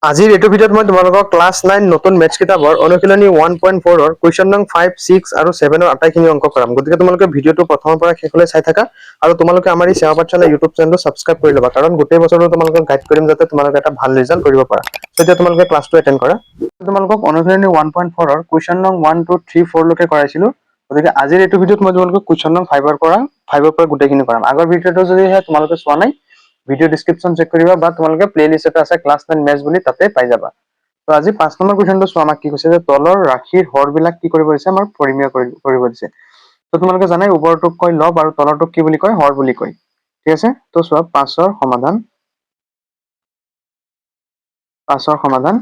আজিৰ এইটো ভিডিঅ'ত মই তোমালোকক ক্লাছ 9 নতুন মেথছ কিতাপৰ অনুশীলনী 1.4 ৰ কুৱেশ্যন নং 5, 6 আৰু 7 ৰ আটাইখিনি অংক কৰাম। গতিকে তোমালোকে ভিডিঅ'টো প্ৰথমৰ পৰা শেষলৈ চাই থাকা আৰু তোমালোকে আমাৰ এই সেৱা পাঠশালা ইউটিউব চেনেলটো ছাবস্ক্ৰাইব কৰি ল'বা, কাৰণ গোটেই বছৰটো তোমালোকক গাইড কৰিম যাতে তোমালোকে এটা ভাল ৰিজাল্ট কৰিব পাৰা। তেতিয়া তোমালোকে ক্লাছটো এটেণ্ড কৰা। তোমালোকক অনুশীলনী 1.4 ৰ কুৱেশ্যন নং 1, 2, 3, 4 লৈকে কৰাইছিলো। গতিকে আজিৰ এইটো ভিডিঅ'ত মই তোমালোকক কুৱেশ্যন নং 5 ৰ পৰা গোটেইখিনি কৰাম। আগৰ ভিডিঅ'টো যদি তোমালোকে চোৱা নাই, ভিডিঅ' ডিসক্ৰিপশন চেক কৰিবা বা তোমালোকে প্লেলিষ্ট এটা আছে ক্লাছ 9 মেথছ বুলি, তাতে পাই যাবা। তো আজি 5 নম্বৰ কুৱেশ্যনটো চোৱা। আমাক কি কৈছে যে তলৰ ৰাশিৰ হৰবিলাক কি কৰিব দিছে, আমাৰ পৰিমেয় কৰিব দিছে। তো তোমালোকে জানাই ওপৰটোক কয় লব আৰু তলৰটোক কি বুলি কয়, হৰ বুলি কয়। ঠিক আছে, তো চোৱা 5ৰ সমাধান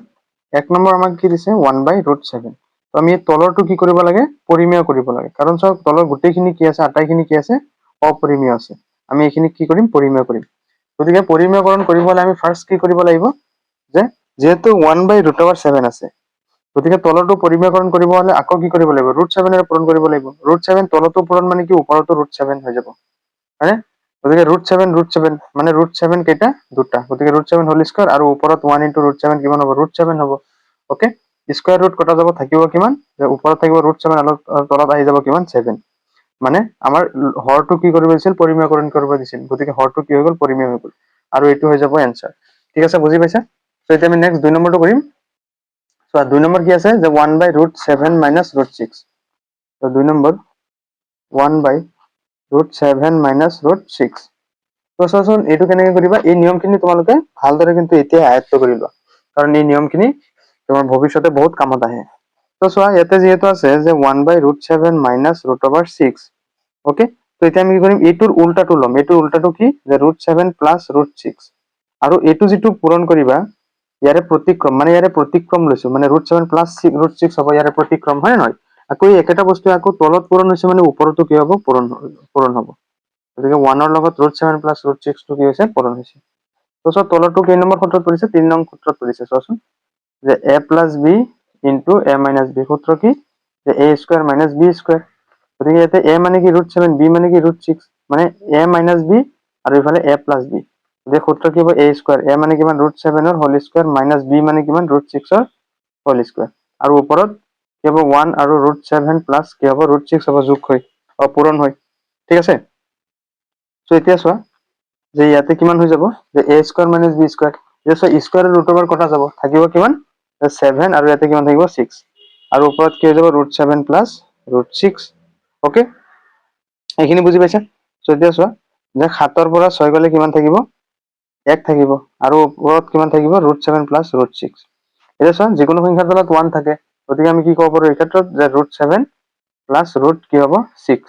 1 নম্বৰ আমাক কি দিছে 1/√7। তো আমি তলৰটো কি কৰিব লাগে, পৰিমেয় কৰিব লাগে, কাৰণ চোৱা তলৰ গোটেইখিনি কি আছে, আটাইখিনি কি আছে, অপৰিমেয় আছে। আমি এইখিনি কি কৰিম, পৰিমেয় কৰিম। গতিকে পৰিমেয়কৰণ কৰিব হলে আমি ফাৰ্ষ্ট কি কৰিব লাগিব, যে যেহেতু 1/√7 আছে, গতিকে তলৰটো পৰিমেয়কৰণ কৰিব হলে আকৌ কি কৰিব লাগিব, √7 এৰে পূৰণ কৰিব লাগিব। √7 তলতো পূৰণ মানে কি ওপৰতো √7 হৈ যাব, হয়নে? গতিকে √7 মানে √7 কেইটা, দুটা। গতিকে √7 হোল স্কয়াৰ আৰু ওপৰত 1 * √7 কিমান হ'ব, √7 হ'ব। ওকে, স্কয়াৰ ৰুট কটা যাব, থাকিব কিমান, যে ওপৰত থাকিব √7 আৰু তলত আহি যাব কিমান, 7। মানে আমাৰ হৰটো কি কৰিব দিছিল, পৰিমেয়কৰণ কৰিব দিছিল। গতিকে হৰটো কি হৈ গ'ল, পৰিমেয় হৈ গ'ল, আৰু এইটো হৈ যাব এনসাৰ। ঠিক আছে, বুজি পাইছা? তো এতিয়া আমি নেক্সট 2 নম্বৰটো কৰিম। চোৱা 2 নম্বৰ কি আছে, যে 1/√7 - √6। তো 2 নম্বৰ 1/√7 - √6। তো চোৱাচোন এইটো কেনেকে কৰিবা, এই নিয়মখিনি তোমালোকে ভালদৰে কিন্তু এতিয়া আয়ত্ত কৰি লোৱা, কাৰণ এই নিয়মখিনি তোমাৰ ভৱিষ্যতে বহুত কামত আহে। তো চোৱা ইয়াতে যিহেতু আছে যে 1/√7 - √6। ওকে, তো এতিয়া আমি কি কৰিম, এইটোৰ উল্টাটো ল'ম। এইটোৰ উল্টাটো কি, যে √7 + √6। আৰু এইটো যিটো পূৰণ কৰিবা, ইয়াৰে প্ৰতিক্ৰম, মানে ইয়াৰে প্ৰতিক্ৰম লৈছো, মানে √7 + √6 হ'ব ইয়াৰে প্ৰতিক্ৰম, হয় নহয়? আকৌ এই একেটা বস্তু আকৌ তলত পূৰণ হৈছে, মানে ওপৰতো কি হ'ব, পূৰণ হ'ব। গতিকে 1 ৰ লগত √7 + √6 টো কি হৈছে, পূৰণ হৈছে। তো চোৱা তলৰটো কেই নম্বৰ সূত্ৰত পৰিছে, 3 নং সূত্ৰত পৰিছে। চোৱাচোন, যে a + b * a - b। সূত্ৰ কি, যে a² - b²। গতিকে ইয়াতে a মানে কি √7, b মানে কি √6, মানে a - b আৰু ইফালে a + b। গতিকে সূত্ৰ কি হ'ব, a²। a মানে কিমান, √7 ৰ হোল স্কয়াৰ মাইনাছ b মানে কিমান, √6 ৰ হোল স্কয়াৰ। আৰু ওপৰত কি হ'ব, 1 আৰু √7 প্লাছ কি হ'ব, √6 হ'ব, যোগ হৈ পূৰণ হৈ। ঠিক আছে, তো এতিয়া চোৱা যে ইয়াতে কিমান হৈ যাব, যে a² - b²। এতিয়া চোৱা স্কয়াৰ আৰু ৰুট কটা যাব, থাকিব কিমান, 7, আৰু ইয়াতে কিমান থাকিব, 6। আৰু ওপৰত কি হৈ যাব, √7 + √6। ওকে, এইখিনি বুজি পাইছা? তো এতিয়া চোৱা যে 7 ৰ পৰা 6 গ'লে কিমান থাকিব, 1 থাকিব, আৰু ওপৰত কিমান থাকিব, √7 + √6। এতিয়া চোৱা যিকোনো সংখ্যাৰ তলত 1 থাকে, গতিকে আমি কি ক'ব পাৰো এই ক্ষেত্ৰত, যে √7 + কি হ'ব, 6।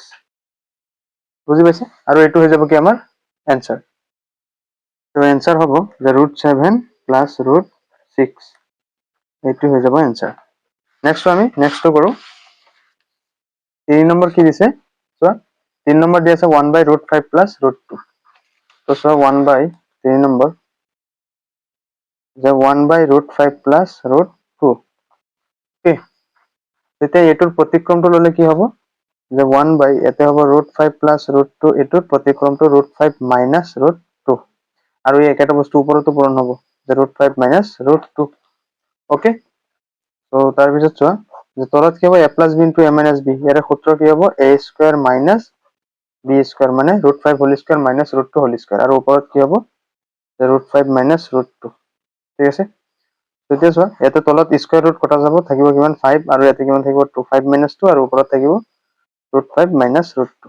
বুজি পাইছে? আৰু এইটো হৈ যাব কি আমাৰ এনসাৰ। তো এনসাৰ হ'ব যে √7 + √6। এইটো হৈ যাব এনসাৰ। নেক্সটটো কৰো। 3 নম্বৰ কি দিছে, চোৱা 3 নম্বৰ দি আছে 1/√5 + √2। তো চোৱা 3 নম্বৰ, যে 1/√5 + √2। ওকে, তেতিয়া এইটোৰ প্ৰতিক্ৰমটো ল'লে কি হ'ব, যে 1 ইয়াতে হ'ব √5 + √2, এইটোৰ প্ৰতিক্ৰমটো √5 - √2। আৰু এই একেটা বস্তু ওপৰতো পূৰণ হ'ব, যে √5 - √2। ওকে, তো তাৰপিছত চোৱা যে তলত কি হ'ব, a + b * a - b। ইয়াৰে সূত্ৰ কি হ'ব, a² - b², মানে √5 whole square minus √2 whole square. আৰু ওপৰত কি হ'ব, যে √5 - √2। ঠিক আছে, তেতিয়া চোৱা ইয়াতে তলত স্কয়াৰ ৰুট কটা যাব, থাকিব কিমান, 5, আৰু ইয়াতে কিমান থাকিব, 2, 5 - 2, আৰু ওপৰত থাকিব √5 - √2।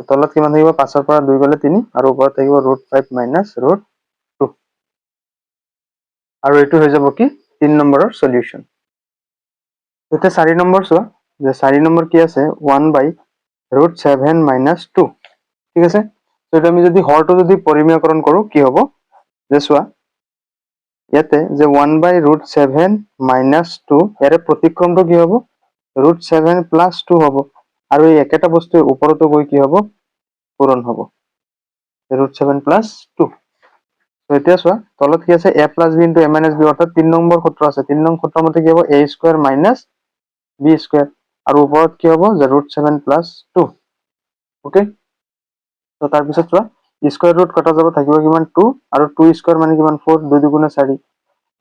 তলত কিমান থাকিব, 5 ৰ পৰা 2 গ'লে 3, আৰু ওপৰত থাকিব √5 - √2। আৰু এইটো হৈ যাব কি 3 নম্বৰৰ সলিউশন। এতিয়া 4 নম্বৰ চোৱা, যে 4 নম্বৰ কি আছে, 1/√7 - 2। ঠিক আছে, তো এটা আমি যদি হৰটো যদি পৰিমেয়কৰণ কৰো কি হ'ব, যে চোৱা ইয়াতে যে 1/√7 - 2, ইয়াৰে প্ৰতিক্ৰমটো কি হ'ব, √7 + 2 হ'ব। আৰু এই একেটা বস্তু ওপৰতো গৈ কি হ'ব, পূৰণ হ'ব, √7 + 2। তো এতিয়া চোৱা তলত কি আছে, a + b * a - b, অৰ্থাৎ 3 নম্বৰ সূত্ৰ আছে। 3 নং সূত্ৰৰ মতে কি হ'ব, a² - b², আৰু ওপৰত কি হ'ব, যে √7 + 2। ওকে, তো তাৰপিছত চোৱা স্কয়াৰ ৰুট কটা যাব, থাকিব কিমান, 2, আৰু 2² মানে কিমান, 4, 2 × 4।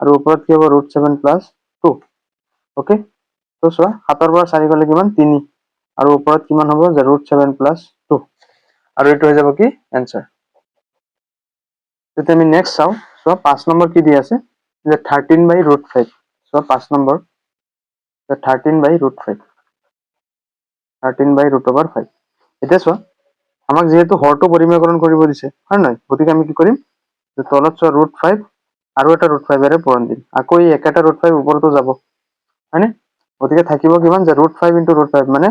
আৰু ওপৰত কি হ'ব √7 প্লাছ 2 ওকে তো চোৱা 7ৰ পৰা 4 গ'লে কিমান 3 আৰু ওপৰত কিমান হ'ব যে √7 প্লাছ 2 আৰু এইটো হৈ যাব কি এনসাৰ তেতিয়া আমি নেক্সট চাওঁ চোৱা 5 নম্বৰ কি দি আছে যে 13/√5 চোৱা 5 নম্বৰ যে 13/√5 13/√5 এতিয়া চোৱা আমাক যেহেতু হৰটো পৰিমেয়কৰণ কৰিব দিছে হয় নহয় গতিকে আমি কি কৰিম যে তলত চোৱা √5 আৰু এটা √5 এৰে পূৰণ দিম আকৌ এই একেটা √5 ওপৰতো যাব হয়নে গতিকে থাকিব কিমান যে √5 * √5 মানে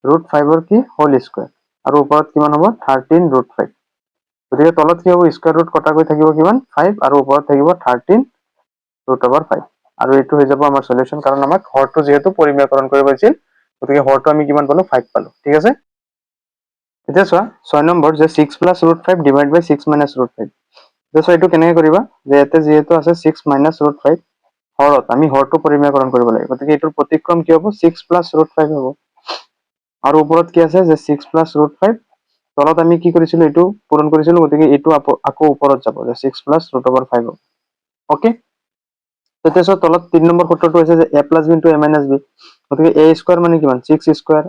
√5 কি হোল স্কয়াৰ আৰু ওপৰত কিমান হ'ব 13√5 গতিকে তলত কি হ'ব স্কয়াৰ ৰুট কটা গৈ থাকিব কিমান 5 আৰু ওপৰত থাকিব 13√5 আৰু এইটো হৈ যাব আমাৰ সলিউশন কাৰণ আমাক হৰটো যেহেতু পৰিমেয়কৰণ কৰিব দিছিল গতিকে হৰটো আমি কিমান পালো 5 পালো ঠিক আছে এতিয়া চোৱা 6 নম্বৰ যে 6 + √5 / 6 - √5 এতিয়া চোৱা এইটো কেনেকৈ কৰিবা যে ইয়াতে যেহেতু আছে 6 - √5 হৰত আমি হৰটো পৰিমেয়কৰণ কৰিব লাগে গতিকে এইটোৰ প্ৰতিক্ৰম কি হ'ব 6 + √5 হ'ব আৰু ওপৰত কি আছে যে 6 + √5 তলত আমি কি কৰিছিলো এইটো পূৰণ কৰিছিলো গতিকে এইটো আকৌ ওপৰত যাব যে 6 + √5 ওকে তেতিয়া চোৱা তলত 3 নম্বৰ সূত্ৰটো হৈছে যে a + b * a - b গতিকে a² মানে কিমান 6²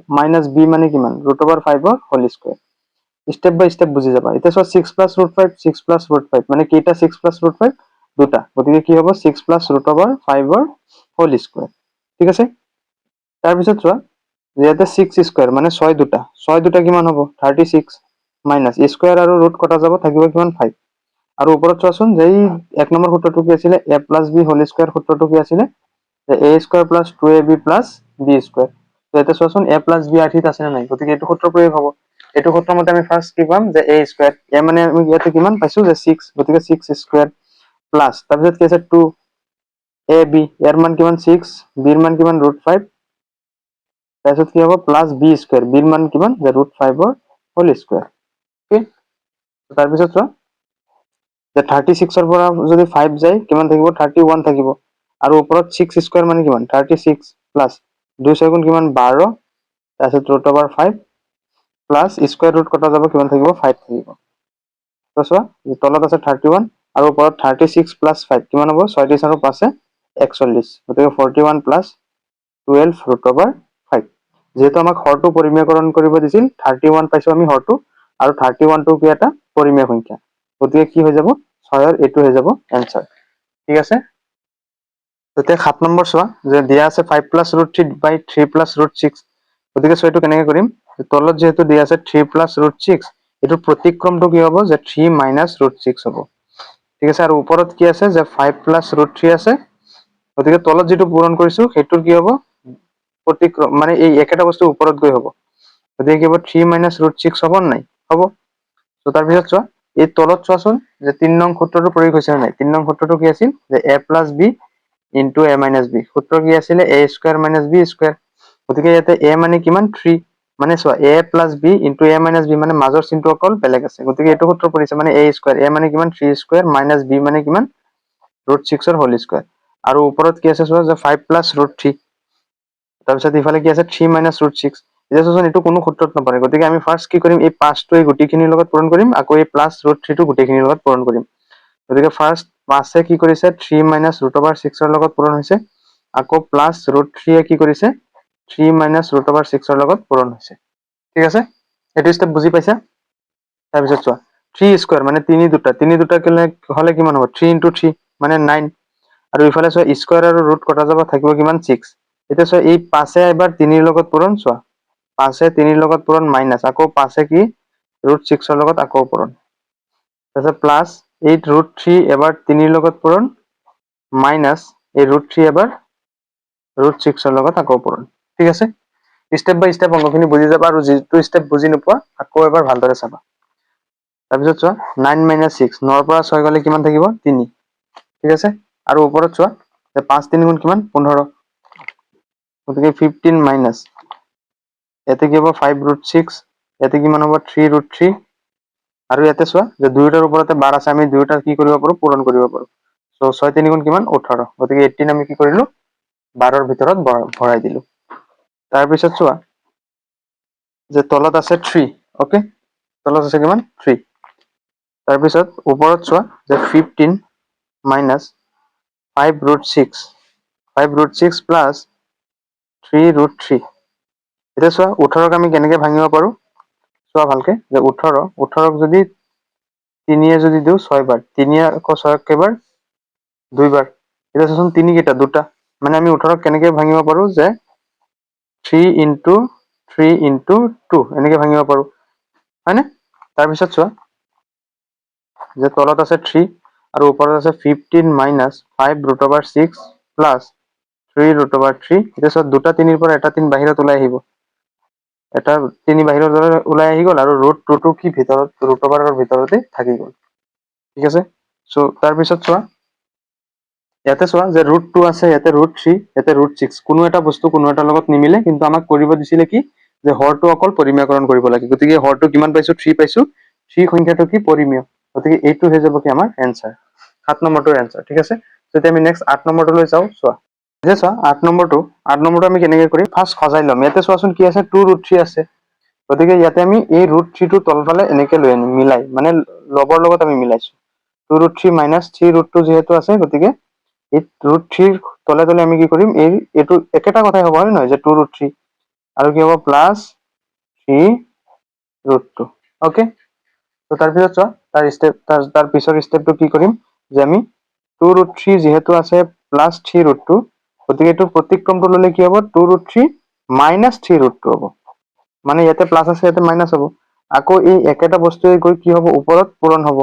- b মানে কিমান √5 ৰ হোল স্কয়াৰ স্টেপ বাই স্টেপ বুজি যাবা এতিয়া চোৱা 6 + √5 6 + √5 মানে কেইটা 6 + √5 দুটা গতিকে কি হ'ব 6 + √5 ৰ হোল স্কয়াৰ ঠিক আছে তাৰ পিছত চোৱা ইয়াতে 6² মানে 6 দুটা কিমান হ'ব 36 মাইনাস স্কয়াৰ আৰু ৰুট কটা যাব থাকিব কিমান 5 আৰু ওপৰত চোৱাচোন যে এই 1 নম্বৰ সূত্ৰটো কি আছিলে a + b হোল স্কয়াৰ সূত্ৰটো কি আছিলে যে a² + 2ab + b²। তো এটা চোৱাচোন a + b আৰ্ঠিত আছে নে নাই গতিকে এইটো সূত্ৰ প্ৰয়োগ হ'ব এইটো সূত্ৰ মতে আমি ফাৰ্স্ট কি পাম যে a² a মানে আমি ইয়াতে কিমান পাইছো যে 6 গতিকে 6² প্লাস তাৰপিছত কি আছে 2 ab ইয়াৰ মান কিমান 6 b ৰ মান কিমান √5 তাৰপিছত কি হ'ব প্লাস b² b ৰ মান কিমান যে √5 ৰ হোল স্কয়াৰ ওকে তাৰপিছত চোৱা যে 36 ৰ পৰা যদি 5 যায় কিমান থাকিব 31 থাকিব আৰু ওপৰত 6² মানে কিমান 36 প্লাস 2 6 গুণ কিমান 12 তাৰপিছত √5 প্লাস স্কয়াৰ ৰুট কটা যাব কিমান থাকিব 5 থাকিব তো চোৱা তলত আছে 31 আৰু ওপৰত 36 প্লাস 5 কিমান হ'ব 36 আৰু 5 41 গতিকে 41 প্লাস 12 √5 যেহেতু আমাক হৰটো পৰিমেয়কৰণ কৰিব দিছিল 31 পাইছো আমি হৰটো আৰু 31 টো কি এটা পৰিমেয় সংখ্যা গতিকে কি হৈ যাব 6 ৰ এইটো হৈ যাব এনসাৰ ঠিক আছে তেতিয়া 7 নম্বৰ চোৱা যে দিয়া আছে 5 + √3 / 3 + √6 গতিকে চোৱা এইটো কেনেকৈ কৰিম তলত যেহেতু দিয়া আছে 3 + √6 এইটো প্ৰতিক্ৰমটো কি হ'ব যে 3 - √6 হ'ব ঠিক আছে আৰু ওপৰত কি আছে যে 5 + √3 আছে গতিকে তলত যেটো পূৰণ কৰিছো সেইটোৰ কি হ'ব প্ৰতিক্ৰম মানে এই একেটা বস্তু ওপৰত গৈ হ'ব গতিকে কি হ'ব 3 - √6 হ'ব নাই হ'ব তো তাৰ পিছত চোৱা এই তলত চোৱাচোন যে 3 নং সূত্ৰটো প্ৰয়োগ হৈছে নাই 3 নং সূত্ৰটো কি আছিল যে a + b * a - b সূত্ৰ কি আছিলে a² - b² গতিকে ইয়াতে a মানে কিমান 3 মানে চোৱা a + b * a - b মানে মাজৰ চিনটো অকল বেলেগ আছে গতিকে এইটো সূত্ৰ পৰিছে মানে a² a মানে কিমান 3² - b মানে কিমান √6 ৰ হোল স্কয়াৰ আৰু ওপৰত কি আছে চোৱা যে 5 + √3 তাৰপিছত ইফালে কি আছে 3 - √6 এতিয়া চোৱাচোন এইটো কোনো সূত্ৰত নপৰে গতিকে আমি ফাৰ্স্ট কি কৰিম এই 5 টো এই গোটেইখিনিৰ লগত পূৰণ কৰিম আকৌ এই প্লাস √3 টো গোটেইখিনিৰ লগত পূৰণ কৰিম গতিকে ফাৰ্স্ট 5 এ কি কৰিছে 3 - √6 ৰ লগত পূৰণ হৈছে আকৌ প্লাস √3 এ কি কৰিছে 3 - √6 ৰ লগত পূৰণ হৈছে ঠিক আছে এইটো ষ্টেপ বুজি পাইছা তাৰপিছত চোৱা 3² মানে তিনি দুটা হলে কিমান হ'ব 3 * 3 মানে 9 আৰু ইফালে চোৱা স্কয়াৰ আৰু ৰুট কটা যাব থাকিব কিমান 6 এতিয়া চোৱা এই 5 এ এবাৰ 3 ৰ লগত পূৰণ চোৱা 5 এ 3 ৰ লগত পূৰণ মাইনাস আকৌ 5 এ কি √6 ৰ লগত আকৌ পূৰণ তাৰপিছত প্লাস 8 √3 এবাৰ 3 ৰ লগত পূৰণ মাইনাস এই √3 এবাৰ √6 ৰ লগত আকৌ পূৰণ ঠিক আছে ষ্টেপ বাই ষ্টেপ অংকখিনি বুজি যাবা আৰু যিটো ষ্টেপ বুজি নোপোৱা আকৌ এবাৰ ভালদৰে চাবা তাৰপিছত চোৱা 9 - 6 9 ৰ পৰা 6 গ'লে কিমান থাকিব 3 ঠিক আছে আৰু ওপৰত চোৱা যে 5 3 গুণ কিমান 15 গতিকে 15 মাইনাস ইয়াতে কি হ'ব 5 √6 ইয়াতে কিমান হ'ব 3 √3 আৰু ইয়াতে চোৱা যে দুয়োটাৰ ওপৰতে বাৰ আছে আমি দুয়োটা কি কৰিব পাৰো পূৰণ কৰিব পাৰো চ' 6 3 গুণ কিমান 18 গতিকে 18 আমি কি কৰিলো 12 ৰ ভিতৰত ভৰাই দিলো তাৰপিছত চোৱা যে তলত আছে 3 ওকে তলত আছে কিমান 3 তাৰপিছত ওপৰত চোৱা যে 15 মাইনাস 5√6 প্লাছ 3√3। এতিয়া চোৱা 18ক আমি কেনেকৈ ভাঙিব পাৰোঁ চোৱা ভালকে, যে 18ক যদি 3 যদি দিওঁ 6 বাৰ, 3 আকৌ 6 কেইবাৰ 2 বাৰ। এতিয়া চোৱাচোন 3 কেইটা 2টা, মানে আমি 18ক কেনেকৈ ভাঙিব পাৰোঁ যে 3 × 3 × 2 এনেকৈ ভাঙিব পাৰোঁ, হয়নে? তাৰপিছত চোৱা যে তলত আছে 3 আৰু ওপৰত আছে 15 - 5√6 প্লাছ 3√3। এতিয়া চোৱা 2টা 3ৰ পৰা এটা 3 বাহিৰত ওলাই আহিব, এটা 3 বাহিৰত ওলাই আহি গ'ল আৰু √2টো কি ভিতৰত √ৰ ভিতৰতে থাকি গ'ল, ঠিক আছে। চ' তাৰপিছত চোৱা ইয়াতে চোৱা যে √2 আছে, ইয়াতে √3, ইয়াতে √6, কোনো এটা বস্তু কোনো এটাৰ লগত নিমিলে, কিন্তু আমাক কৰিব দিছিলে কি যে হৰটো অকল পৰিমেয়কৰণ কৰিব লাগে। গতিকে হৰটো কিমান পাইছো 3 পাইছো, 3 সংখ্যাটো কি পৰিমেয়, গতিকে এইটো হৈ যাব কি আমাৰ এনসাৰ, 7 নম্বৰটোৰ এনসাৰ, ঠিক আছে। তেতিয়া আমি নেক্সট 8 নম্বৰটোলৈ যাওঁ। চোৱা যে চোৱা 8 নম্বৰটো আমি কেনেকৈ কৰিম, ফাৰ্ষ্ট সজাই ল'ম। ইয়াতে চোৱাচোন কি আছে 2√3 আছে, গতিকে ইয়াতে আমি এই √3টো তলফালে এনেকে লৈ আনিম, মিলাই মানে লগৰ লগত আমি মিলাইছো। 2√3 - 3√2 যিহেতু আছে, গতিকে এই √3ৰ তলে তলে আমি কি কৰিম, এইটো একেটা কথাই হ'ব, হয় নহয়, যে 2√3 আৰু কি হ'ব প্লাছ 3√2। অ'কে, তো তাৰপিছত চোৱা তাৰ পিছৰ ষ্টেপটো কি কৰিম, যে আমি 2√3 যিহেতু আছে প্লাছ 3√2, গতিকে এইটো প্ৰতিক্ৰমটো ল'লে কি হ'ব 2√3 - 3√2 হ'ব, মানে ইয়াতে প্লাছ আছে ইয়াতে মাইনাছ হ'ব। আকৌ এই একেটা বস্তুৱে গৈ কি হ'ব ওপৰত পূৰণ হ'ব,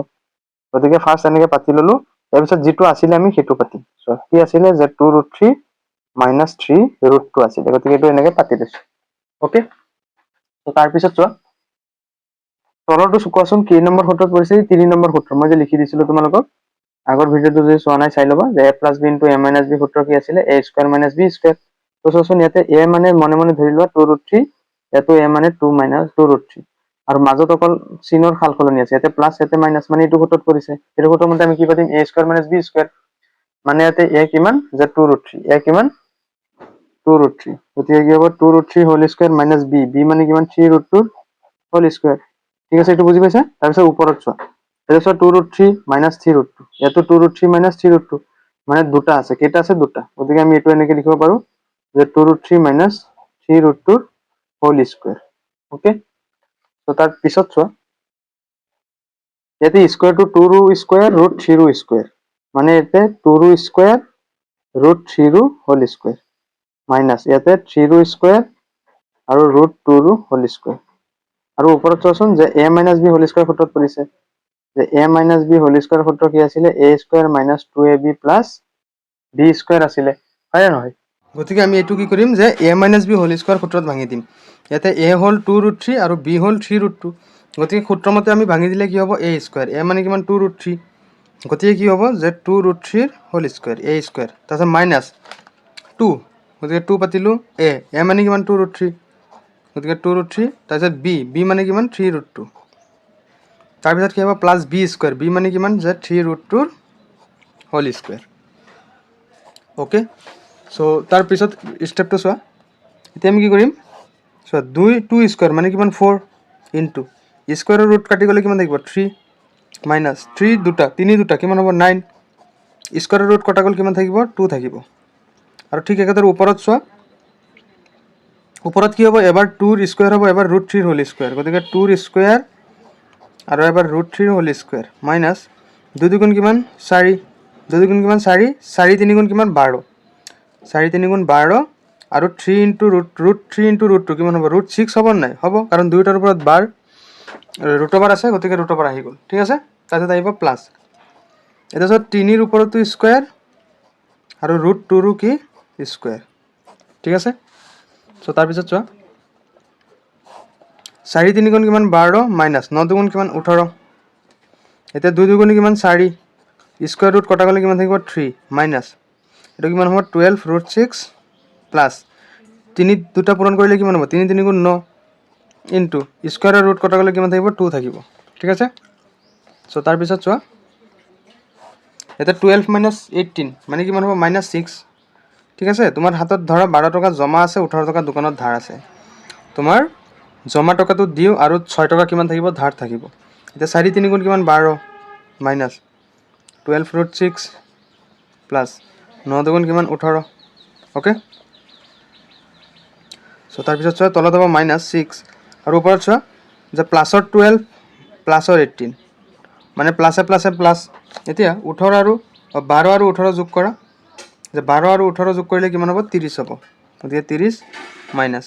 গতিকে ফাৰ্ষ্ট এনেকে পাতি ললো। তাৰপিছত যিটো আছিলে আমি সেইটো পাতিম। চোৱা কি আছিলে যে 2√3 - 3√2 আছিলে, গতিকে এইটো এনেকে পাতি দিছো। অ'কে, তো তাৰপিছত চোৱা তলৰটো কোৱাচোন কেই নম্বৰ সূত্ৰত পৰিছে, 3 নম্বৰ সূত্ৰ মই যে লিখি দিছিলো তোমালোকক আগৰ ভিডিঅ'টো যদি চোৱা নাই চাই ল'বা, যে a + b × a - b সূত্ৰ কি আছিলে, a² - b²। তো চোৱাচোন ইয়াতে a মানে মনে মনে ধৰি লোৱা 2√3, ইয়াতো a মানে 2 - 2√3, আৰু মাজত অকল চিনৰ সাল সলনি আছে, ইয়াতে প্লাছ ইয়াতে মাইনাছ, মানে এইটো সূত্ৰত পৰিছে। এইটো সূত্ৰৰ মতে আমি কি পাতিম, a² - b², মানে ইয়াতে a কিমান যে 2√3, a কিমান 2√3, গতিকে কি হ'ব 2√3 হোল স্কয়াৰ মাইনাছ b মানে কিমান 3√2 হোল স্কয়াৰ, ঠিক আছে। এইটো বুজি পাইছা? তাৰপিছত ওপৰত চোৱা, এতিয়া চোৱা 2√3 - 3√2, ইয়াতো 2√3 - 3√2, মানে দুটা আছে, কেইটা আছে দুটা, গতিকে আমি এইটো এনেকে লিখিব পাৰো যে 2√3 - 3√2 হোল স্কয়াৰ। ওকে, তো তাৰ পিছত চোৱা ইয়াতে স্কয়াৰটো 2ৰো স্কয়াৰ √3ৰো স্কয়াৰ, মানে ইয়াতে 2ৰো স্কয়াৰ √3ৰো হোল স্কয়াৰ, মাইনাছ ইয়াতে 3ৰো স্কয়াৰ আৰু √2ৰো হোল স্কয়াৰ। আৰু ওপৰত চোৱাচোন যে a - b হোল স্কয়াৰ সূত্ৰত পৰিছে, যে a - b হোল স্কয়াৰ সূত্ৰ কি আছিলে, a² - 2ab + b² আছিলে, হয় নে নহয়? গতিকে আমি এইটো কি কৰিম, যে a - b হোল স্কয়াৰ সূত্ৰত ভাঙি দিম। ইয়াতে a হ'ল 2√3 আৰু b হ'ল 3√2, গতিকে সূত্ৰমতে আমি ভাঙি দিলে কি হ'ব a², a মানে কিমান 2√3, গতিকে কি হ'ব যে 2√3 হোল স্কয়াৰ a², তাৰপিছত মাইনাছ 2, গতিকে 2 পাতিলোঁ, a মানে কিমান 2√3, গতিকে 2√3, তাৰপিছত b মানে কিমান 3√2, তাৰপিছত কি হ'ব প্লাছ b², b মানে কিমান যে 3√2 হোল স্কয়াৰ। অ'কে, চ' তাৰপিছত ষ্টেপটো চোৱা, এতিয়া আমি কি কৰিম চোৱা 2² মানে কিমান 4 ইনটু স্কয়াৰৰ ৰুট কাটি গ'লে কিমান থাকিব 3, মাইনাছ 3 দুটা 3 দুটা কিমান হ'ব 9, স্কয়াৰৰ ৰুট কটা গ'ল কিমান থাকিব 2 থাকিব। আৰু ঠিক একেদৰে ওপৰত চোৱা, ওপৰত কি হ'ব এবাৰ 2ৰ স্কয়াৰ হ'ব, এবাৰ √3 হোল স্কয়াৰ, গতিকে 2ৰ স্কয়াৰ আৰু এবাৰ √3 হোল স্কয়াৰ, মাইনাছ 2 দুগুণ কিমান 4, 2 দুগুণ কিমান 4, 4 3 গুণ কিমান 12, 4 3 গুণ 12, আৰু 3 ইনটু √3 ইনটু √2 কিমান হ'ব √6 হ'ব নাই, হ'ব, কাৰণ দুয়োটাৰ ওপৰত বাৰ ৰুটঅভাৰ আছে, গতিকে ৰুটঅভাৰ আহি গ'ল, ঠিক আছে। তাৰপিছত আহিব প্লাছ, এতিয়া চোৱা 3ৰ ওপৰতো স্কয়াৰ আৰু √2ৰো কি স্কয়াৰ, ঠিক আছে। চ' তাৰপিছত চোৱা 4 3 গুণ কিমান 12, মাইনাছ 9 দুগুণ কিমান 18, এতিয়া 2 দুগুণ কিমান 4, স্কয়াৰ ৰুট কটা গ'লে কিমান থাকিব 3, মাইনাছ এইটো কিমান হ'ব 12√6 প্লাছ 3 দুটা পূৰণ কৰিলে কিমান হ'ব 3 3 গুণ 9 ইনটু স্কয়াৰৰ ৰুট কটা গ'লে কিমান থাকিব 2 থাকিব, ঠিক আছে। চ' তাৰপিছত চোৱা এতিয়া 12 - 18 মানে কিমান হ'ব -6, ঠিক আছে। তোমাৰ হাতত ধৰা 12 টকা জমা আছে, 18 টকা দোকানত ধাৰ আছে, তোমাৰ জমা টকাটো দিওঁ আৰু 6 টকা কিমান থাকিব ধাৰ থাকিব। এতিয়া 4 3 গুণ কিমান 12, মাইনাছ 12√6 প্লাছ 9 দুগুণ কিমান 18 ওকে সো তাৰপিছত চোৱা তলত হ'ব -6 আৰু ওপৰত চোৱা যে প্লাছৰ 12 প্লাছৰ 18 মানে প্লাছে প্লাছে প্লাছ এতিয়া 18 আৰু 12 আৰু 18 যোগ কৰা যে 12 আৰু 18 যোগ কৰিলে কিমান হ'ব 30 হ'ব গতিকে 30 মাইনাছ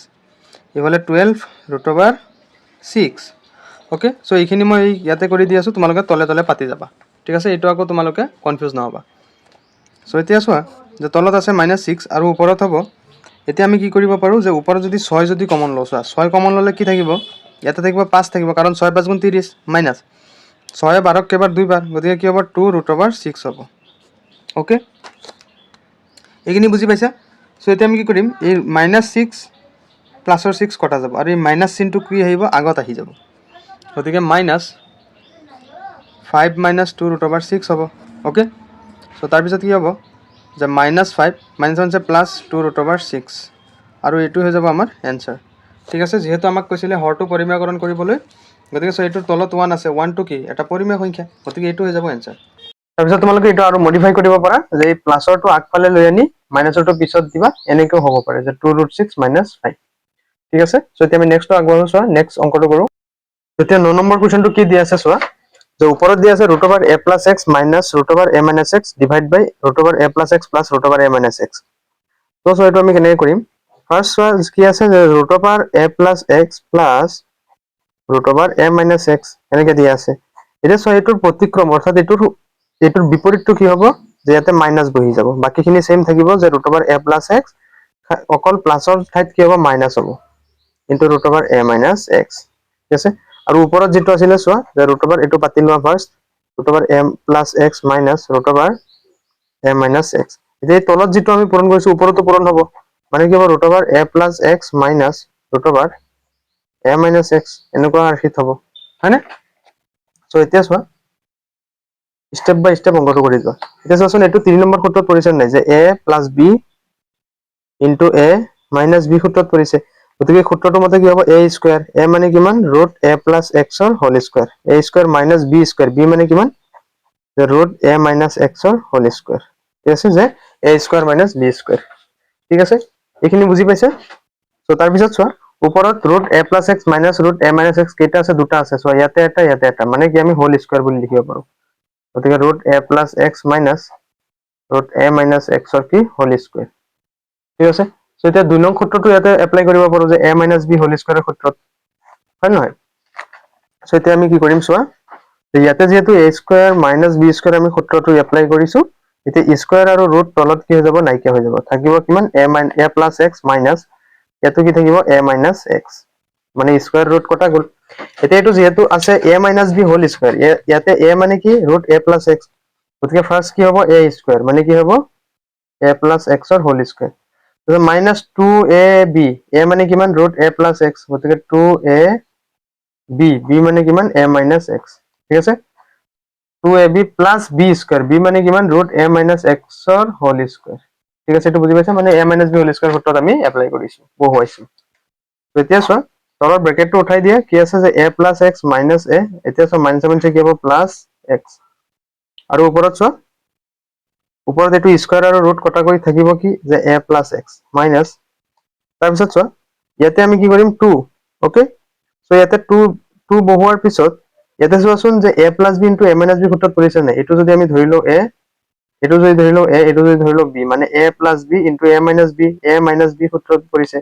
এইফালে 12 √6 ওকে সো এইখিনি মই ইয়াতে কৰি দি আছোঁ তোমালোকে তলে তলে পাতি যাবা ঠিক আছে এইটো আকৌ তোমালোকে কনফিউজ নহবা সো এতিয়া চোৱা যে তলত আছে -6 আৰু ওপৰত হ'ব এতিয়া আমি কি কৰিব পাৰোঁ যে ওপৰত যদি 6 যদি কমন লওঁ চোৱা 6 কমন ল'লে কি থাকিব ইয়াতে থাকিব 5 থাকিব কাৰণ 6 5 গুণ 30 মাইনাছ 6 12 কেইবাৰ 2 বাৰ গতিকে কি হ'ব 2√6 হ'ব ওকে এইখিনি বুজি পাইছা সো এতিয়া আমি কি কৰিম এই -6 প্লাছৰ 6 কটা যাব আৰু এই মাইনাছ চিনটো কি আহিব আগত আহি যাব গতিকে -5 - 2√6 হ'ব ওকে সো তাৰপিছত কি হ'ব যে -5 -1 প্লাছ 2√6 আৰু এইটো হৈ যাব আমাৰ এনচাৰ ঠিক আছে যেহেতু আমাক কৈছিলে হৰটো পৰিমেয়কৰণ কৰিবলৈ গতিকে সো এইটোৰ তলত 1 আছে 1 টো কি এটা পৰিমেয় সংখ্যা গতিকে এইটো হৈ যাব এনচাৰ তাৰপিছত তোমালোকে এইটো আৰু মডিফাই কৰিব পাৰা যে এই প্লাছৰটো আগফালে লৈ আনি মাইনাছৰটো পিছত দিবা এনেকেও হ'ব পাৰে যে 2√6 - 5 ঠিক আছে সো এতিয়া আমি নেক্সটটো আগবঢ়াওঁ চোৱা নেক্সট অংকটো কৰোঁ এতিয়া 9 নম্বৰ কুৱেশ্যনটো কি দিয়া আছে চোৱা যে ওপৰত দিয়া আছে √a + x - √a - x divide by √a + x + √a - x তো সো এইটো আমি কেনেকৈ কৰিম ফাৰ্ষ্ট চোৱা কি আছে যে √a + x + √a - x এনেকৈ দিয়া আছে এতিয়া চোৱা এইটোৰ প্ৰতিক্ৰম অৰ্থাৎ এইটোৰ বিপৰীতটো কি হ'ব যে ইয়াতে মাইনাছ বহি যাব বাকীখিনি সেম থাকিব যে √a + x অকল প্লাছৰ ঠাইত কি হ'ব মাইনাছ হ'ব ইনটু √a - x ঠিক আছে আৰু ওপৰত যেটো আছিলে চোৱা যে √, এইটো পাতি লোৱা first √a + x - √a - x এতিয়া এই তলত যেটো আমি পূৰণ কৰিছো ওপৰতো পূৰণ হ'ব মানে কি হ'ব √a + x - √a - x এনেকুৱা আৰ্হিত হ'ব হয়নে সো এতিয়া চোৱা স্টেপ বাই স্টেপ অংকটো কৰি যোৱা এতিয়া চোৱাচোন এইটো 3 নম্বৰ সূত্ৰত পৰিছে নাই যে a + b into a - b সূত্ৰত পৰিছে গতিকে সূত্ৰটো মতে কি হ'ব a স্কয়াৰ a মানে কিমান √a + x ৰ whole square a square - b square b মানে কিমান যে √a - x ৰ হোল স্কয়াৰ ঠিক আছে যে a স্কয়াৰ - b স্কয়াৰ ঠিক আছে এইখিনি বুজি পাইছে সো তাৰ পিছত চোৱা ওপৰত √a + x - √a - x কেইটা আছে দুটা আছে সো ইয়াতে এটা মানে কি আমি হোল স্কয়াৰ বুলি লিখিব পাৰো গতিকে √a + x - √a - x ৰ কি হোল স্কয়াৰ ঠিক আছে সো এতিয়া 2 নং সূত্ৰটো ইয়াতে এপ্লাই কৰিব পাৰো যে a - b হোল স্কয়াৰৰ সূত্ৰত হয় নহয় সো এতিয়া আমি কি কৰিম চোৱা ইয়াতে যেহেতু a স্কয়াৰ - b স্কয়াৰ আমি সূত্ৰটো এপ্লাই কৰিছো এতিয়া স্কয়াৰ আৰু ৰুট তলত কি হৈ যাব নাইকিয়া হৈ যাব থাকিব কিমান a + x মাইনাছ ইয়াতো কি থাকিব a - x মানে স্কয়াৰ ৰুট কটা গ'ল এতিয়া এইটো যেহেতু আছে a - b হোল স্কয়াৰ ইয়াতে a মানে কি √a + x গতিকে ফাৰ্ষ্ট কি হ'ব a স্কয়াৰ মানে কি হ'ব a + x ৰ হোল স্কয়াৰ -2ab a মানে কিমান √a + x গতিকে 2ab b মানে কিমান a - x ঠিক আছে 2ab + b স্কয়াৰ b মানে কিমান √a - x ৰ হোল স্কয়াৰ ঠিক আছে এইটো বুজি পাইছা মানে a - b হোল স্কয়াৰ সূত্ৰত আমি এপ্লাই কৰিছো বহুৱাইছো তো এতিয়া চোৱা তলৰ ব্ৰেকেটটো উঠাই দিয়া কি আছে যে a + x - a এতিয়া চোৱা মাইনাছ কি হ'ব +x আৰু ওপৰত চোৱা ওপৰত এইটো স্কয়াৰ আৰু ৰুট কটা কৰি থাকিব কি যে a + x মাইনাছ তাৰপিছত চোৱা ইয়াতে আমি কি কৰিম 2 ওকে সো ইয়াতে 2 বহুৱাৰ পিছত ইয়াতে চোৱাচোন যে a + b * a - b সূত্ৰত পৰিছে নাই এইটো যদি আমি ধৰি লও a এইটো যদি ধৰি লও a এইটো যদি ধৰি লও b মানে a + b * a - b a - b সূত্ৰত পৰিছে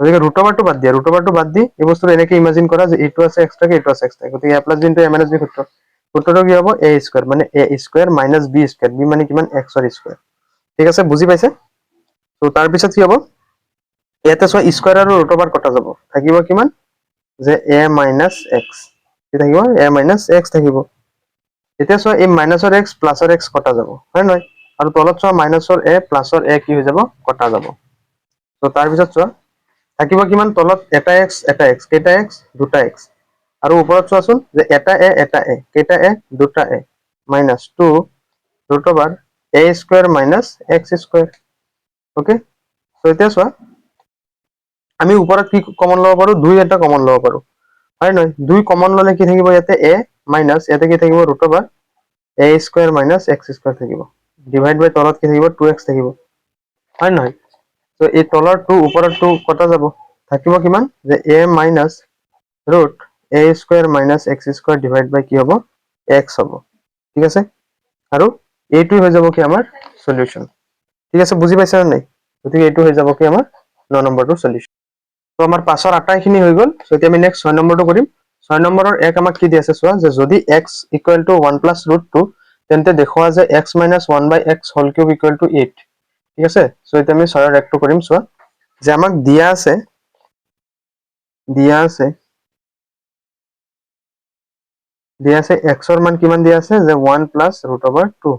গতিকে √টো বাদ দিয়া √টো বাদ দি এই বস্তুটো এনেকৈ ইমাজিন কৰা যে এইটো আছে এক্সট্ৰাকে এইটো আছে এক্সট্ৰাকে গতিকে a + b * a - b সূত্ৰটো কি হ'ব a স্কয়াৰ মানে a square - b square b মানে কিমান x ৰ স্কয়াৰ ঠিক আছে বুজি পাইছে তো তাৰ পিছত কি হ'ব ইয়াতে চোৱা স্কয়াৰ আৰু √বাৰ কটা যাব থাকিব কিমান যে a - x কি থাকিব a - x থাকিব এতিয়া চোৱা এই মাইনাছৰ x প্লাছৰ x কটা যাব হয় নহয় আৰু তলত চোৱা মাইনাছৰ a প্লাছৰ a কি হৈ যাব কটা যাব তো তাৰ পিছত চোৱা থাকিব কিমান তলত এটা x কেইটা x দুটা x আৰু ওপৰত চোৱাচোন যে এটা a কেইটা a দুটা a -2 √a square - x square okay তো এতিয়া চোৱা আমি ওপৰত কি কমন ল'ব পাৰো 2 এটা কমন ল'ব পাৰো হয় নহয় 2 কমন ল'লে কি থাকিব ইয়াতে a মাইনাছ ইয়াতে কি থাকিব √a স্কয়াৰ - x স্কয়াৰ থাকিব ডিভাইড বাই তলত কি থাকিব 2x থাকিব হয় নহয় তো এই তলৰ 2 ওপৰৰ 2 কটা যাব থাকিব কিমান যে a minus root a square minus x square divide by কি হ'ব x হ'ব ঠিক আছে আৰু এইটো হৈ যাব কি আমাৰ সলিউশন ঠিক আছে বুজি পাইছা নে নাই গতিকে এইটো হৈ যাব কি আমাৰ 9 নম্বৰটো সলিউশন তো আমাৰ পাছৰ আটাইখিনি হৈ গ'ল সো এতিয়া আমি নেক্সট 6 নম্বৰটো কৰিম 6 নম্বৰৰ এক আমাক কি দি আছে চোৱা যে যদি x equal to 1 plus root 2 তেন্তে দেখুৱা যে x minus 1 by x whole cube equal to 8 ঠিক আছে সো এতিয়া আমি 6 ৰ একটো কৰিম চোৱা যে আমাক দিয়া আছে x ৰ মান কিমান দিয়া আছে যে 1 প্লাস ৰুট ওভাৰ 2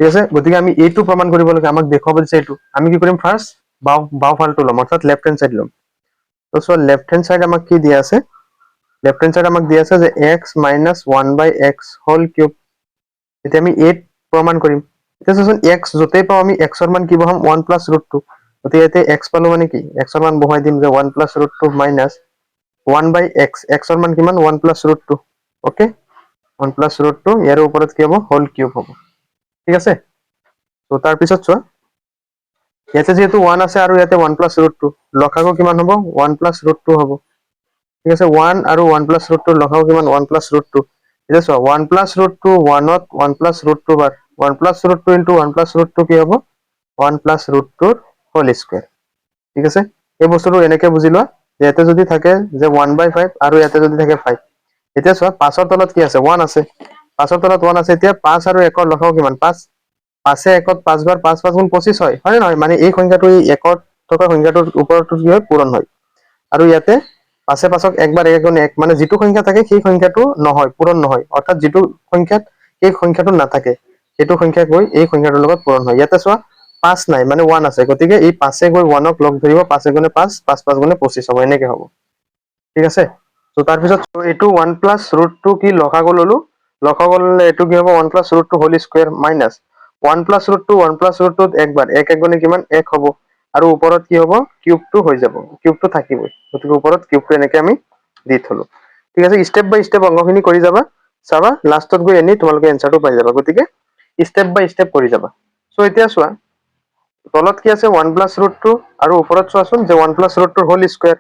ঠিক আছে গতিকে আমি এইটো প্ৰমাণ কৰিব লাগে আমাক দেখুৱাব দিছে এইটো আমি কি কৰিম ফাৰ্স্ট বাও ফালটো লম অৰ্থাৎ লেফট হ্যান্ড সাইড লম তো সো লেফট হ্যান্ড সাইড আমাক কি দিয়া আছে লেফট হ্যান্ড সাইড আমাক দিয়া আছে যে x minus 1 by x whole cube এতিয়া আমি 8 প্ৰমাণ কৰিম এতিয়া চোন x যতেই পাও আমি x ৰ মান কি বহাম 1 প্লাস ৰুট 2 গতিকে ইয়াতে x পালো মানে কি x ৰ মান বহাই দিম যে 1 plus root 2 minus 1 by x ৰ মান কিমান 1 plus root 2 okay 1 plus root 2 ইয়াৰ ওপৰত কি হ'ব হোল কিউব হ'ব ঠিক আছে তো তাৰ পিছত চোৱা ইয়াতে যেহেতু 1 আছে আৰু ইয়াতে 1 প্লাস ৰুট 2 লসাগু কিমান হ'ব 1 প্লাস ৰুট 2 হ'ব ঠিক আছে 1 আৰু 1 প্লাস ৰুট 2 লসাগু কিমান 1 প্লাস ৰুট 2 এটা চোৱা 1 প্লাস ৰুট 2 1 ত 1 প্লাস ৰুট 2 বাৰ 1 plus root 2 into 1 plus root 2 কি হ'ব 1 প্লাস ৰুট 2 হোল স্কয়াৰ ঠিক আছে এই বস্তুটো এনেকে বুজি লোৱা যে ইয়াতে যদি থাকে যে 1/5 আৰু ইয়াতে যদি থাকে 5 এতিয়া চোৱা 5 ৰ তলত কি আছে 1 আছে 5 ৰ তলত 1 আছে এতিয়া 5 আৰু 1 ৰ লসাগু কিমান 5 5 এ 1 ত 5 বাৰ 5 5 গুণ 25 হয় হয় নহয় মানে এই সংখ্যাটো এই 1 ত থকা সংখ্যাটোৰ ওপৰত কি হয় পূৰণ হয় আৰু ইয়াতে 5 এ 5 ক একবাৰ 1 গুণ 1 মানে যেটো সংখ্যা থাকে সেই সংখ্যাটো নহয় পূৰণ নহয় অৰ্থাৎ যেটো সংখ্যাত এই সংখ্যাটো নাথাকে সেইটো সংখ্যা গৈ এই সংখ্যাটোৰ লগত পূৰণ হয় ইয়াতে চোৱা 5 নাই মানে 1 আছে গতিকে এই 5 এ গৈ 1 ক লগ ধৰিব 5 গুণে 5 5 5 গুণে 25 হ'ব এনেকে হ'ব ঠিক আছে তো তাৰ পিছত এইটো 1 প্লাস ৰুট 2 কি লসাগু ললো লসাগু ললে এইটো কি হ'ব 1 plus root 2 whole square minus 1 plus root 2 1 plus root 2 একবাৰ 1 1 গুণে কিমান 1 হ'ব আৰু ওপৰত কি হ'ব কিউবটো হৈ যাব কিউবটো থাকিবই গতিকে ওপৰত কিউবটো এনেকে আমি দি থলো ঠিক আছে স্টেপ বাই স্টেপ অংকখিনি কৰি যাবা চাবা লাষ্টত গৈ এনি তোমালোকে এনসাৰটো পাই যাবা গতিকে স্টেপ বাই স্টেপ কৰি যাবা সো এতিয়া চোৱা তলত কি আছে 1 প্লাস ৰুট 2 আৰু ওপৰত চোৱাচোন যে 1 প্লাস ৰুট 2 হোল স্কয়াৰ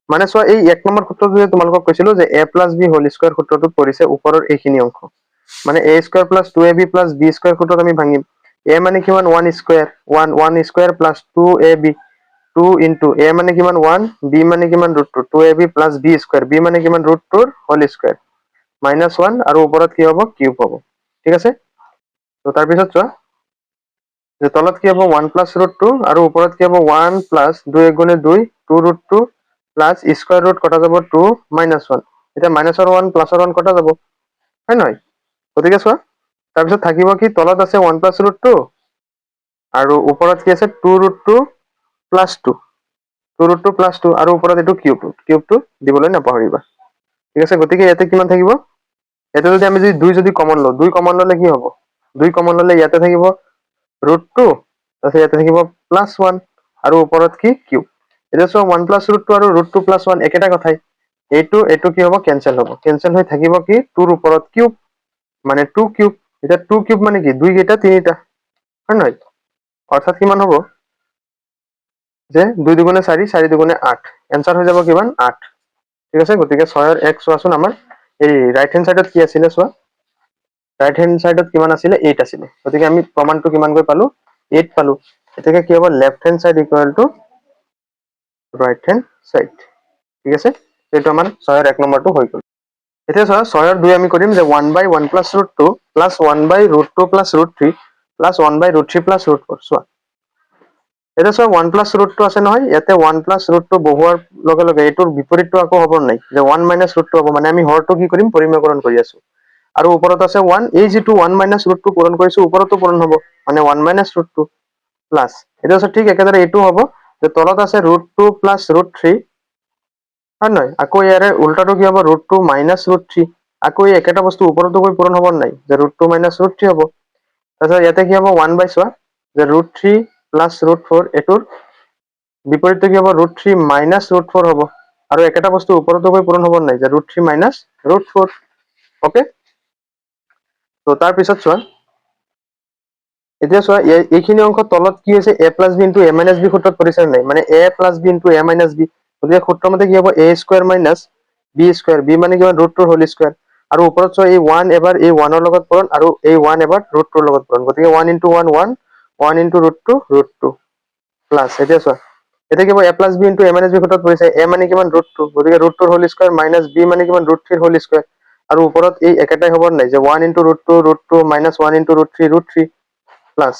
মানে চোৱা এই এক নম্বৰ সূত্ৰটো যে তোমালোকক কৈছিলো যে a plus b whole square সূত্ৰটোত পৰিছে ওপৰৰ এইখিনি অংশ মানে a square plus 2ab plus b square সূত্ৰত আমি ভাঙিম a মানে কিমান 1 square 1 square plus 2ab 2 into a মানে কিমান 1 b মানে কিমান root 2 2ab plus b square b মানে কিমান ৰুট 2 হোল স্কয়াৰ মাইনাস 1 আৰু ওপৰত কি হ'ব কিউব হ'ব ঠিক আছে তো তাৰ পিছত চোৱা যে তলত কি হ'ব 1 প্লাস ৰুট 2 আৰু ওপৰত কি হ'ব 1 প্লাস 2 গুণে 2 2 ৰুট 2 প্লাস স্কয়াৰ ৰুট কটা যাব 2 মাইনাস 1 এটা মাইনাসৰ 1 প্লাসৰ 1 কটা যাব হয় নহয় গতিকে চোৱা তাৰ পিছত থাকিব কি তলত আছে 1 প্লাস ৰুট 2 আৰু ওপৰত কি আছে 2 ৰুট 2 প্লাস 2 2 ৰুট 2 প্লাস 2 আৰু ওপৰত এটো কিউবটো দিবলৈ নাপাহৰিবা ঠিক আছে গতিকে ইয়াতে কিমান থাকিব এটা যদি আমি যদি 2 যদি কমন লও 2 কমন ললে কি হ'ব 2 কমন ললে ইয়াতে থাকিব ৰুট 2 তাতে ইয়াতে থাকিব প্লাস 1 আৰু ওপৰত কি কিউব এটা সো 1 প্লাস ৰুট 2 আৰু ৰুট 2 প্লাস 1 একেটা কথাই এইটো কি হ'ব কেনসেল হ'ব কেনসেল হৈ থাকিব কি 2 ৰ ওপৰত কিউব মানে 2 কিউব এটা 2 কিউব মানে কি 2 কেইটা 3টা হয় নহয় অৰ্থাৎ কিমান হ'ব যে 2 দুগুণে 4 4 দুগুণে 8 এনসার হৈ যাব কিমান 8 ঠিক আছে গতিকে 6 ৰ x চোৱাচোন আমাৰ এই ৰাইট হ্যান্ড সাইডত কি আছিল চোৱা ৰাইট হ্যান্ড সাইডত কিমান আছিল 8 আছিল গতিকে আমি প্ৰমাণটো কিমান গৈ পালো 8 পালো এটাকে কি হ'ব left hand side equal to right hand side ঠিক আছে এইটো আমাৰ 6 ৰ 1 নম্বৰটো হৈ গ'ল এতিয়া চোৱা 6 ৰ 2 আমি কৰিম যে 1/1 plus root 2 plus 1/root 2 plus root 3 plus 1/root 3 plus root 4 চোৱা এটা চোৱা 1 plus root 2 আছে নহয় ইয়াতে 1 plus root 2 বহুৱাৰ লগে লগে এটোৰ বিপৰীতটো আকৌ হ'ব নাই যে 1 minus root 2 হ'ব মানে আমি হৰটো কি কৰিম পৰিমেয়কৰণ কৰি আছো আৰু ওপৰত আছে 1 এই যেটো 1 minus root 2 পূৰণ কৰিছো ওপৰতো পূৰণ হ'ব মানে 1 minus root 2 প্লাস এটা আছে ঠিক একেদৰে এটো হ'ব যে তলত আছে root 2 plus root 3 হয় নহয় আকৌ ইয়াৰে উল্টাটো কি হ'ব √2 minus √3 আকৌ এই একেটা বস্তু ওপৰতো গৈ পূৰণ হ'ব নাই যে √2 minus √3 হ'ব তাৰপিছত ইয়াতে কি হ'ব 1 বাই চোৱা যে √3 plus √4 এটোৰ বিপৰীতটো কি হ'ব √3 minus √4 হ'ব আৰু একেটা বস্তু ওপৰতো গৈ পূৰণ হ'ব নাই যে √3 minus √4 ওকে তো তাৰ পিছত চোৱা এতিয়া চোৱা এইখিনি অংশ তলত কি হৈছে a plus B into a minus B সূত্ৰত পৰিছে নাই, মানে a plus B into a minus B, গতিকে সূত্ৰ মতে কি হ'ব a square minus B square, B মানে কিমান ৰুট টুৰ হোল স্কোয়াৰ, আৰু ওপৰত চোৱা এই 1 এবাৰ এই 1 ৰ লগত পূৰণ আৰু এই 1 এবাৰ ৰুট টুৰ লগত পূৰণ, গতিকে 1 into 1 1 1 into root two plus, এতিয়া চোৱা এতিয়া কি হ'ব a plus B into a minus B সূত্ৰত পৰিছে, a মানে কিমান ৰুট টু, গতিকে ৰুট টুৰ হোল স্কোয়াৰ মাইনাছ বি মানে কিমান ৰুট থ্ৰিৰ হোল স্কোয়াৰ, আৰু ওপৰত এই একেটাই হ'ব নাই যে 1 into root two minus 1 into root three plus,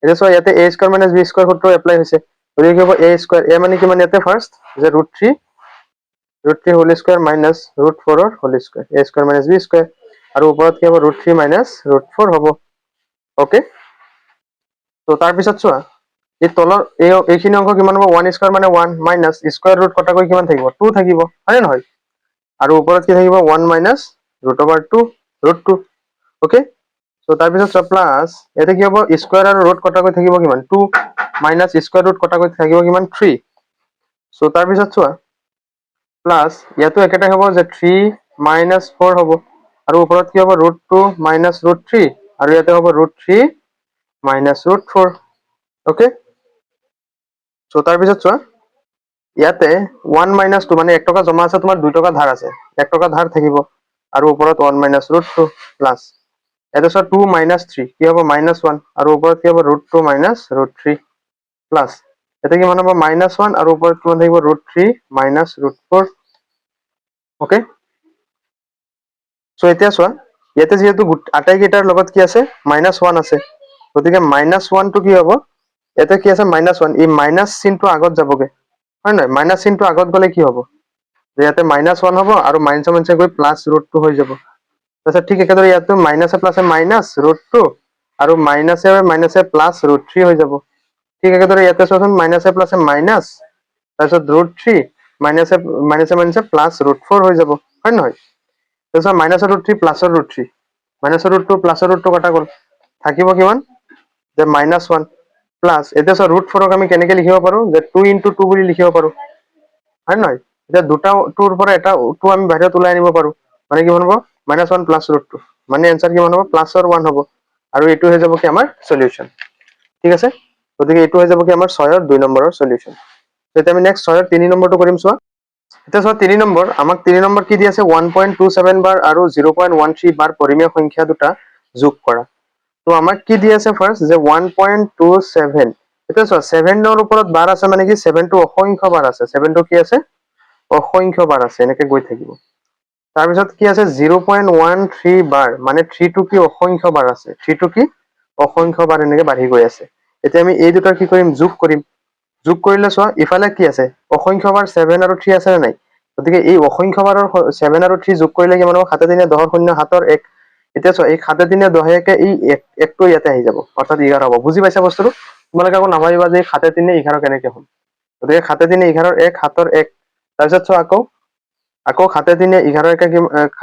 এতিয়া চোৱা ইয়াতে a square minus B square সূত্ৰ এপ্লাই হৈছে, গতিকে কি হ'ব a স্কোয়াৰ, a মানে কিমান ইয়াতে ফাৰ্ষ্ট যে root three whole square minus root ফ'ৰৰ whole square, a square minus B square, আৰু ওপৰত কি হ'ব root three minus root four হ'ব। অ'কে, তো তাৰপিছত চোৱা এই তলৰ এইখিনি অংশ কিমান হ'ব, 1 স্কোয়াৰ মানে 1 মাইনাছ স্কোয়াৰ ৰুট কটাকৈ কিমান থাকিব 2 থাকিব, হয়নে নহয়, আৰু ওপৰত কি থাকিব 1 minus root over 2 root 2। Okay, তো তাৰপিছত চোৱা প্লাছ ইয়াতে কি হ'ব স্কোয়াৰ আৰু ৰুট কটাকৈ থাকিব কিমান 2 মাইনাছ স্কোয়াৰ ৰুট কটাকৈ থাকিব কিমান 3। চ' তাৰপিছত চোৱা প্লাছ ইয়াতো একেটাই হ'ব যে 3 মাইনাছ 4 হ'ব, আৰু ওপৰত কি হ'ব ৰুট 2 মাইনাছ ৰুট 3, আৰু ইয়াতে হ'ব ৰুট 3 মাইনাছ ৰুট 4। অ'কে, চ' তাৰপিছত চোৱা ইয়াতে 1 মাইনাছ 2 মানে 1 টকা জমা আছে, তোমাৰ 2 টকা ধাৰ আছে, 1 টকা ধাৰ থাকিব, আৰু ওপৰত 1 মাইনাছ ৰুট 2 প্লাছ ইয়াতে চোৱা 2 মাইনাছ 3 কি হ'ব মাইনাছ 1, আৰু ওপৰত কি হ'ব ৰুট 2 মাইনাছ ৰুট 3 প্লাছ ইয়াতে কিমান হ'ব মাইনাছ 1, আৰু ওপৰত কিমান থাকিব ৰুট 3 মাইনাছ ৰুট 4। অ'কে, চ' এতিয়া চোৱা ইয়াতে যিহেতু আটাইকেইটাৰ লগত কি আছে মাইনাছ 1 আছে, গতিকে মাইনাছ 1 টো কি হ'ব ইয়াতে কি আছে মাইনাছ 1, এই মাইনাছ চিনটো আগত যাবগে, হয় নহয়, মাইনাছ চিনটো আগত গ'লে কি হ'ব যে ইয়াতে মাইনাছ 1 হ'ব আৰু মাইনাছে মাইনাছে গৈ প্লাছ ৰুট 2 হৈ যাব। তাৰপিছত ঠিক একেদৰে ইয়াতো মাইনাছে প্লাছে মাইনাছ ৰুট 2 আৰু মাইনাছে মাইনাছে প্লাছ ৰুট 3 হৈ যাব। ঠিক একেদৰে ইয়াতে চোৱাচোন মাইনাছে প্লাছে মাইনাছ তাৰপিছত ৰুট 3 মাইনাছে মাইনাছে মাইনাছে প্লাছ ৰুট 4 হৈ যাব, হয় নহয়। তাৰপিছত মাইনাছৰ ৰুট 3 প্লাছৰ ৰুট 3, মাইনাছৰ ৰুট 2 প্লাছৰ ৰুট 2 কটা গ'ল, থাকিব কিমান যে মাইনাছ 1 প্লাছ এতিয়া চোৱা ৰুট 4ক আমি কেনেকে লিখিব পাৰো যে 2 ইনটু 2 বুলি লিখিব পাৰো, হয় নহয়, এতিয়া দুটা 2ৰ পৰা এটা 2 আমি বাহিৰত ওলাই আনিব পাৰো, মানে কিমান হ'ব মাইনাছ 1 প্লাছ ৰুট 2, মানে এনসাৰ কিমান হ'ব প্লাছৰ 1 হ'ব, আৰু এইটো হৈ যাব কি আমাৰ সলিউশন। ঠিক আছে, গতিকে এইটো হৈ যাব কি আমাৰ 6ৰ 2 নম্বৰৰ সলিউশন। এতিয়া আমি নেক্সট 6ৰ 3 নম্বৰটো কৰিম। চোৱা এতিয়া চোৱা 3 নম্বৰ, আমাক 3 নম্বৰ কি দি আছে 1.27 বাৰ আৰু 0.13 বাৰ পৰিমেয় সংখ্যা দুটা যোগ কৰা। তো আমাক কি দি আছে ফাৰ্ষ্ট যে 1.27, এতিয়া চোৱা 7ৰ ওপৰত বাৰ আছে মানে কি 7 টো অসংখ্য বাৰ আছে, 7 টো কি আছে অসংখ্য বাৰ আছে, এনেকে গৈ থাকিব। তাৰপিছত কি আছে 0.13 বাৰ, মানে 3 টো কি অসংখ্য বাৰ আছে, 3 টো কি অসংখ্য বাৰ এনেকে বাঢ়ি গৈ আছে। এতিয়া আমি এই দুটাৰ কি কৰিম যোগ কৰিম, যোগ কৰিলে চোৱা ইফালে কি আছে অসংখ্য বাৰ 7 আৰু 3 আছে নে নাই, গতিকে এই অসংখ্য বাৰৰ 7 আৰু 3 যোগ কৰিলে কিমান হ'ব 7 3 10 শূন্য 7ৰ 1। এতিয়া চোৱা এই 7 3 10 এই একটো ইয়াতে আহি যাব, অৰ্থাৎ 11 হ'ব। বুজি পাইছা বস্তুটো, তোমালোকে আকৌ নাভাবিবা যে 7 3 11 কেনেকে হ'ল, গতিকে 7 3 11ৰ 1 7ৰ 1। তাৰপিছত চোৱা আকৌ 7 3 11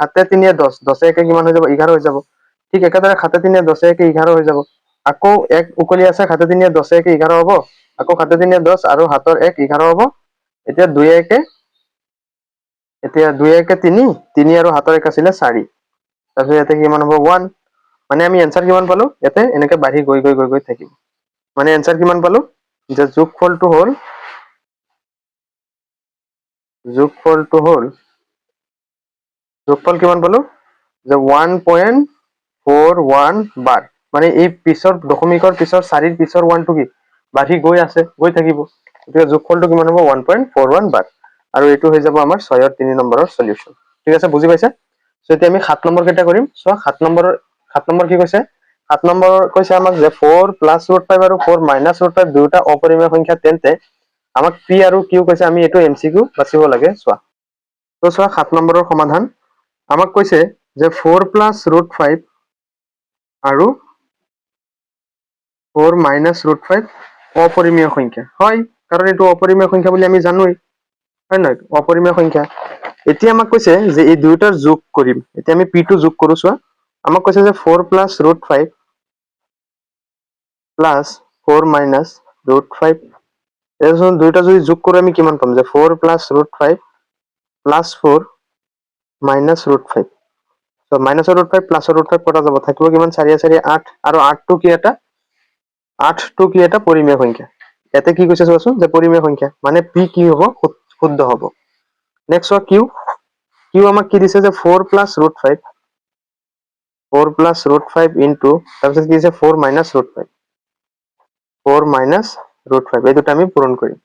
7 3 10 10 1 কিমান হৈ যাব 11 হৈ যাব। ঠিক একেদৰে 7 3 10 1 11 হৈ যাব। আকৌ 1 উকলি আছে 7 3 10 1 11 হ'ব, আকৌ 7 3 10 আৰু 7ৰ 1 11 হ'ব। এতিয়া 2 1 3 3 আৰু 7ৰ 1 আছিলে 4, তাৰপিছত ইয়াতে কিমান হ'ব 1, মানে আমি এনসাৰ কিমান পালো ইয়াতে এনেকে বাঢ়ি গৈ গৈ গৈ গৈ থাকিব, মানে এনসাৰ কিমান পালো যে যোগফলটো হ'ল যোগফল কিমান পালো যে 1.41 বাৰ, মানে এই পিছৰ দশমিকৰ পিছৰ 4ৰ পিছৰ 1 টো কি বাঢ়ি গৈ আছে গৈ থাকিব, গতিকে যোগফলটো কিমান হ'ব 1.41 বাৰ, আৰু এইটো হৈ যাব আমাৰ 6ৰ 3 নম্বৰৰ সলিউশন। ঠিক আছে, বুজি পাইছা। সো এতিয়া আমি 7 নম্বৰ কেইটা কৰিম। চোৱা 7 নম্বৰ কি কৈছে, 7 নম্বৰ কৈছে আমাক যে 4 প্লাছ ৰুট 5 আৰু 4 মাইনাছ ৰুট 5 দুয়োটা অপৰিমেয় সংখ্যা, তেন্তে আমাক পি আৰু কিউ কৈছে, আমি এইটো এমচিকিউ বাচিব লাগে। চোৱা তো চোৱা 7 নম্বৰৰ সমাধান আমাক কৈছে যে 4 প্লাছ ৰুট 5 আৰু 4 মাইনাছ ৰুট 5 অপৰিমেয় সংখ্যা, হয় কাৰণ এইটো অপৰিমেয় সংখ্যা বুলি আমি জানোৱেই, হয় নহয় অপৰিমেয় সংখ্যা। এতিয়া আমাক কৈছে যে এই দুয়োটাৰ যোগ কৰিম, এতিয়া আমি পি টো যোগ কৰো। চোৱা আমাক কৈছে যে 4 plus root 5 plus 4 minus root 5, দুয়োটা যদি যোগ কৰো আমি কিমান পাম যে 4 plus root 5 plus 4 minus root 5, মাইনাছৰ ৰুট 5 প্লাছৰ ৰুট 5 কটা যাব, থাকিব কিমান 4 4 8, আৰু 8টো কি এটা 8টো কি এটা পৰিমেয় সংখ্যা ইয়াতে কি কৈছে চোৱাচোন যে পৰিমেয় সংখ্যা মানে p কি হ'ব শুদ্ধ হ'ব নেক্সট চোৱা q q আমাক কি দিছে যে 4 + √5 4 + √5 ইনটু তাৰপিছত কি দিছে 4 - √5 4 - √5 এই দুটা আমি পূৰণ কৰিম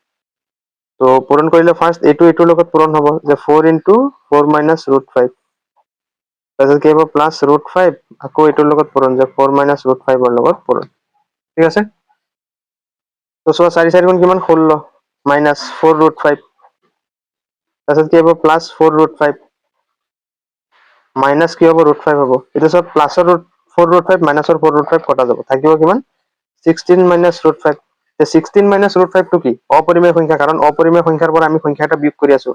তো পূৰণ কৰিলে ফাৰ্স্ট এইটোৰ লগত পূৰণ হ'ব যে 4 * 4 - √5 তাৰপিছত কি হ'ব প্লাস √5 আকৌ এইটোৰ লগত পূৰণ যে 4 - √5 ৰ লগত পূৰণ ঠিক আছে তো চোৱা 4 4 গুণ কিমান 16 মাইনাস 4 √5 তাৰপিছত কি হ'ব প্লাস 4 √5 মাইনাস কি হ'ব √5 হ'ব এটা সব প্লাসৰ 4 √5 মাইনাসৰ 4 √5 কটা যাব থাকিব কিমান 16 - √5 তে 16 - √5 টো কি অপৰিমেয় সংখ্যা কাৰণ অপৰিমেয় সংখ্যাৰ পৰা আমি সংখ্যা এটা বিয়োগ কৰি আছো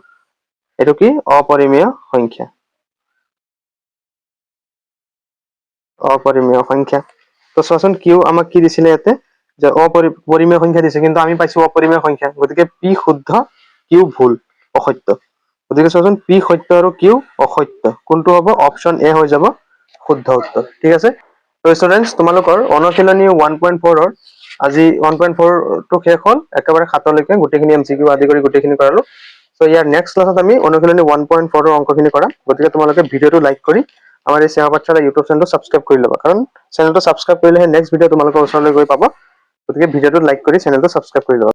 এটো কি অপৰিমেয় সংখ্যা অপৰিমেয় সংখ্যা তো চোৱাচোন কিউ আমাক কি দিছিলে ইয়াতে যে অপৰিমেয় সংখ্যা দিছে কিন্তু আমি পাইছো অপৰিমেয় সংখ্যা গতিকে পি শুদ্ধ কিউ ভুল অসত্য গতিকে চোৱাচোন পি সত্য আৰু কিউ অসত্য কোনটো হ'ব অপচন এ হৈ যাব শুদ্ধ উত্তৰ ঠিক আছে তো ষ্টুডেন্টস তোমালোকৰ অনুশীলনী 1.4 ৰ আজি 1.4 টো শেষ হ'ল একেবাৰে 7 লৈকে গোটেইখিনি এমসিকিউ আদি কৰি গোটেইখিনি কৰালো সো ইয়াৰ নেক্সট ক্লাছত আমি অনুশীলনী 1.4 ৰ অংকখিনি কৰাম গতিকে তোমালোকে ভিডিওটো লাইক কৰি আমাৰ এই সেৱা পাঠশালা ইউটিউব চেনেলটো সাবস্ক্ৰাইব কৰি ল'বা কাৰণ চেনেলটো সাবস্ক্ৰাইব কৰিলেহে নেক্সট ভিডিও তোমালোকৰ ওচৰলৈ গৈ পাব গতিকে ভিডিওটো লাইক কৰি চেনেলটো সাবস্ক্ৰাইব কৰি ল'বা